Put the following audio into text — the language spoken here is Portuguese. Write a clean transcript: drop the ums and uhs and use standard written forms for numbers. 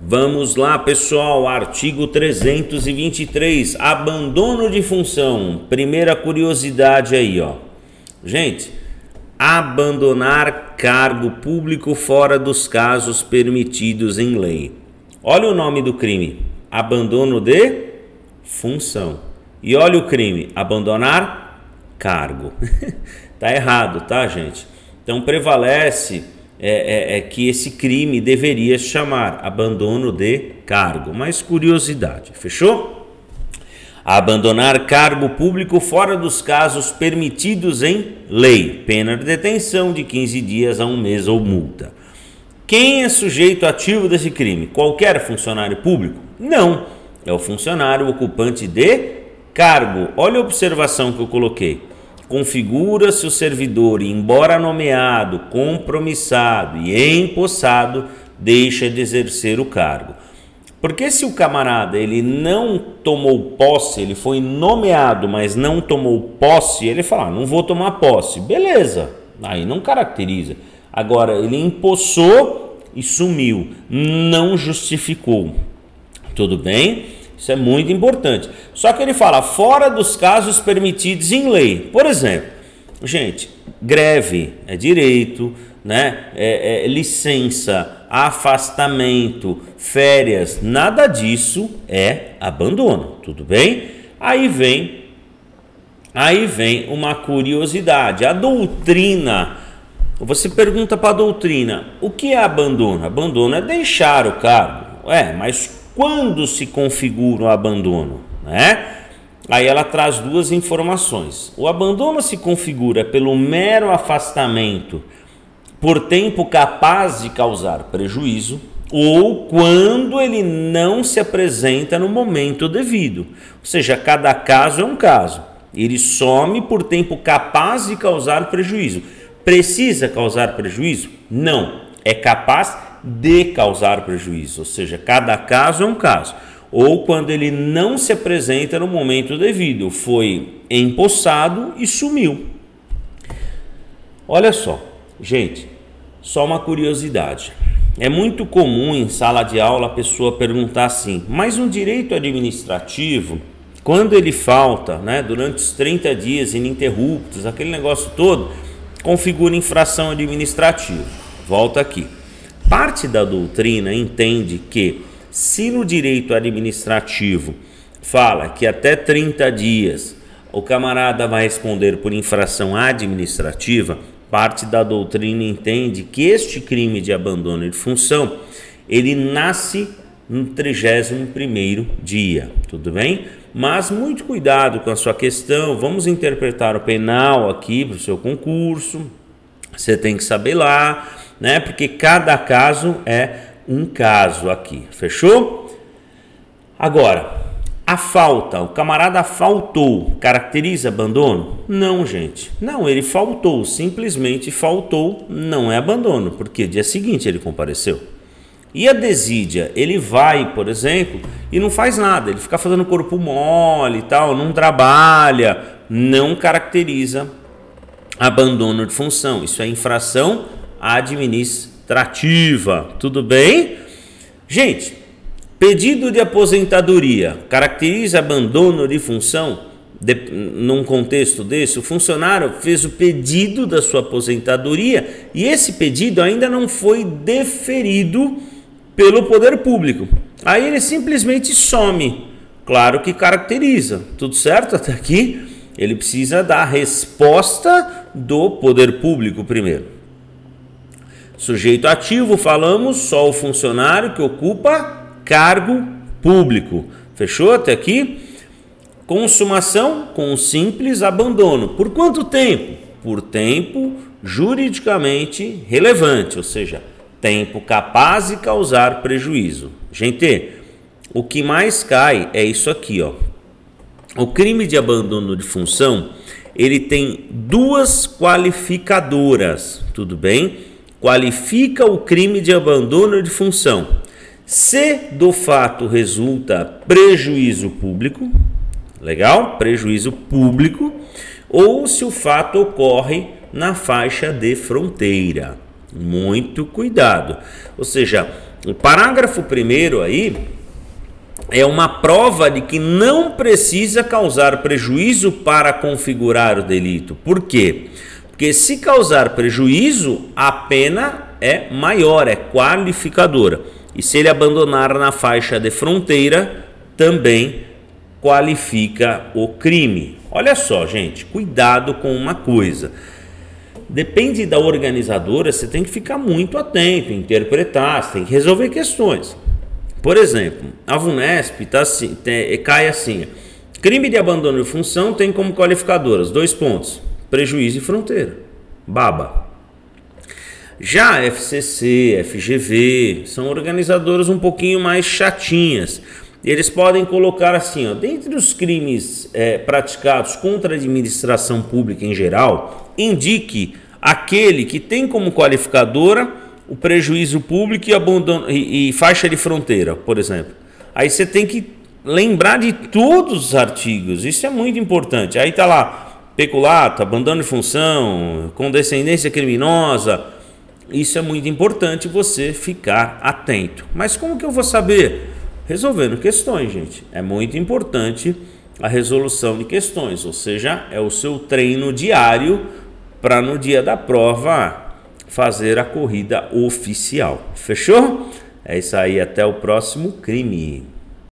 Vamos lá, pessoal, artigo 323, abandono de função. Primeira curiosidade aí, ó. Gente, abandonar cargo público fora dos casos permitidos em lei. Olha o nome do crime, abandono de função. E olha o crime, abandonar cargo. Tá errado, tá, gente? Então prevalece que esse crime deveria se chamar abandono de cargo. Mas curiosidade, fechou? Abandonar cargo público fora dos casos permitidos em lei. Pena de detenção de 15 dias a 1 mês ou multa. Quem é sujeito ativo desse crime? Qualquer funcionário público? Não. É o funcionário ocupante de cargo. Olha a observação que eu coloquei. Configura-se o servidor, embora nomeado, compromissado e empossado, deixa de exercer o cargo. Porque se o camarada ele não tomou posse, ele foi nomeado, mas não tomou posse, ele fala, não vou tomar posse. Beleza, aí não caracteriza. Agora, ele empossou e sumiu, não justificou. Tudo bem? Isso é muito importante. Só que ele fala fora dos casos permitidos em lei. Por exemplo, gente, greve é direito, né? Licença, afastamento, férias, nada disso é abandono. Tudo bem? Aí vem uma curiosidade. A doutrina, você pergunta para a doutrina, o que é abandono? Abandono é deixar o cargo. Mas quando se configura o abandono, né? Aí ela traz duas informações. O abandono se configura pelo mero afastamento por tempo capaz de causar prejuízo ou quando ele não se apresenta no momento devido. Ou seja, cada caso é um caso. Ele some por tempo capaz de causar prejuízo. Precisa causar prejuízo? Não. É capaz de causar prejuízo, ou seja, cada caso é um caso, ou quando ele não se apresenta no momento devido, foi empossado e sumiu. Olha só, gente, só uma curiosidade, é muito comum em sala de aula a pessoa perguntar assim, mas um direito administrativo, quando ele falta, né, durante os 30 dias ininterruptos, aquele negócio todo, configura infração administrativa. Volta aqui. Parte da doutrina entende que, se no direito administrativo fala que até 30 dias o camarada vai responder por infração administrativa, parte da doutrina entende que este crime de abandono de função, ele nasce no 31º dia, tudo bem? Mas muito cuidado com a sua questão, vamos interpretar o penal aqui para o seu concurso, você tem que saber lá, né? Porque cada caso é um caso aqui, fechou? Agora, a falta, o camarada faltou, caracteriza abandono? Não, gente, não, ele faltou, simplesmente faltou, não é abandono, porque dia seguinte ele compareceu. E a desídia, ele vai, por exemplo, e não faz nada, ele fica fazendo corpo mole e tal, não trabalha, não caracteriza abandono de função, isso é infração administrativa, tudo bem? Gente, pedido de aposentadoria caracteriza abandono de função? Num contexto desse, o funcionário fez o pedido da sua aposentadoria e esse pedido ainda não foi deferido pelo poder público. Aí ele simplesmente some. Claro que caracteriza, tudo certo até aqui? Ele precisa dar a resposta do poder público primeiro. Sujeito ativo, falamos, só o funcionário que ocupa cargo público. Fechou até aqui? Consumação com simples abandono. Por quanto tempo? Por tempo juridicamente relevante, ou seja, tempo capaz de causar prejuízo. Gente, o que mais cai é isso aqui, ó. O crime de abandono de função, ele tem duas qualificadoras, tudo bem? Qualifica o crime de abandono de função. Se do fato resulta prejuízo público, legal? Prejuízo público, ou se o fato ocorre na faixa de fronteira. Muito cuidado. Ou seja, o parágrafo primeiro aí é uma prova de que não precisa causar prejuízo para configurar o delito. Por quê? Porque se causar prejuízo, a pena é maior, é qualificadora. E se ele abandonar na faixa de fronteira, também qualifica o crime. Olha só, gente, cuidado com uma coisa. Depende da organizadora, você tem que ficar muito atento, interpretar, você tem que resolver questões. Por exemplo, a VUNESP cai assim: crime de abandono de função tem como qualificadoras 2 pontos, prejuízo e fronteira, baba. Já a FCC, FGV são organizadoras um pouquinho mais chatinhas. Eles podem colocar assim, ó, dentre os crimes praticados contra a administração pública em geral, indique aquele que tem como qualificadora o prejuízo público e abandono e faixa de fronteira, por exemplo. Aí você tem que lembrar de todos os artigos, isso é muito importante. Aí tá lá, peculato, abandono de função, condescendência criminosa. Isso é muito importante você ficar atento. Mas como que eu vou saber? Resolvendo questões, gente. É muito importante a resolução de questões, ou seja, é o seu treino diário para no dia da prova fazer a corrida oficial. Fechou? É isso aí, até o próximo crime.